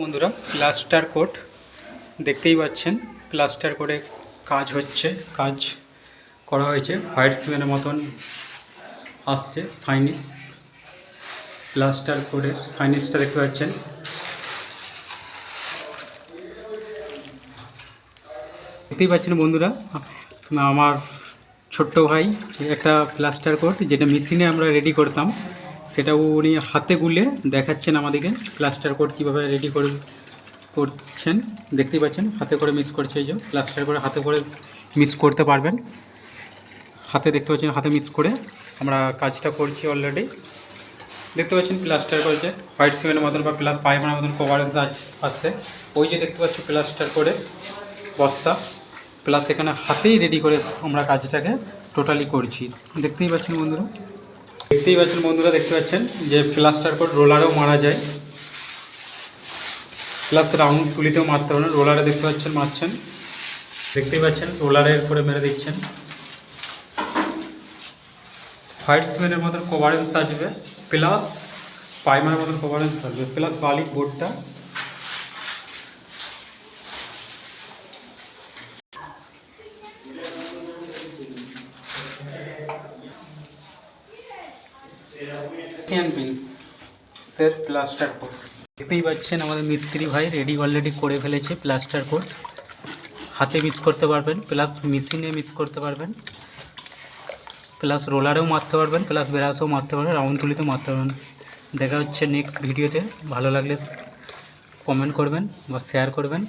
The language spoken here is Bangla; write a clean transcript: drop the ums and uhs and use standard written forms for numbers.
বন্ধুরা প্লাস্টার কোট দেখতেই পাচ্ছেন, প্লাস্টার কোটে কাজ করা হয়েছে। হোয়াইট সিমেন্টের মতন আসছে সাইনিস, প্লাস্টার কোটের সাইনিসটা দেখতে পাচ্ছেন। দেখতেই পাচ্ছেন বন্ধুরা, আমার ছোট্ট ভাই একটা প্লাস্টার কোট যেটা মেশিনে আমরা রেডি করতাম, সেটা উনি হাতে গুলে দেখাচ্ছেন আমাদেরকে প্লাস্টার কোট কীভাবে রেডি করছেন। দেখতেই পাচ্ছেন হাতে করে মিক্স করছে, এই যে প্লাস্টার করে হাতে করে মিক্স করতে পারবেন। হাতে দেখতে পাচ্ছেন, হাতে মিক্স করে আমরা কাজটা করছি অলরেডি। দেখতে পাচ্ছেন প্লাস্টার করেছে হোয়াইট সিমেন্টের মতন বা প্লাস পাইপের মতন কভারেজ আসছে। ওই যে দেখতে পাচ্ছি প্লাস্টার করে বস্তা, প্লাস এখানে হাতেই রেডি করে আমরা কাজটাকে টোটালি করছি। দেখতেই পাচ্ছেন বন্ধুরা দেখতে পাচ্ছেন যে প্লাস্টার কোট রোলারেও মারা যায়, প্লাস রাউন্ড তুলিতেও মারতে পারেন। রোলারে দেখতে পাচ্ছেন মারছেন, দেখতেই পাচ্ছেন রোলারের করে মেরে দিচ্ছেন। হোয়াইট সিমেন্টের মতন কভারেন্স আসবে, প্লাস পাইমারের মতন কভারেন্স আসবে, প্লাস বালির বোর্ডটা। প্লাস্টার কোট দেখতেই পাচ্ছেন আমাদের মিস্ত্রি ভাই রেডি অলরেডি করে ফেলেছে প্লাস্টার কোট। হাতে মিক্স করতে পারবেন, প্লাস মেশিনে মিক্স করতে পারবেন, প্লাস রোলারেও মারতে পারবেন, প্লাস ব্রাশও মারতে পারবেন, রাউন্ড তুলিতেও মারতে পারবেন। দেখা হচ্ছে নেক্সট ভিডিওতে। ভালো লাগলে কমেন্ট করবেন বা শেয়ার করবেন।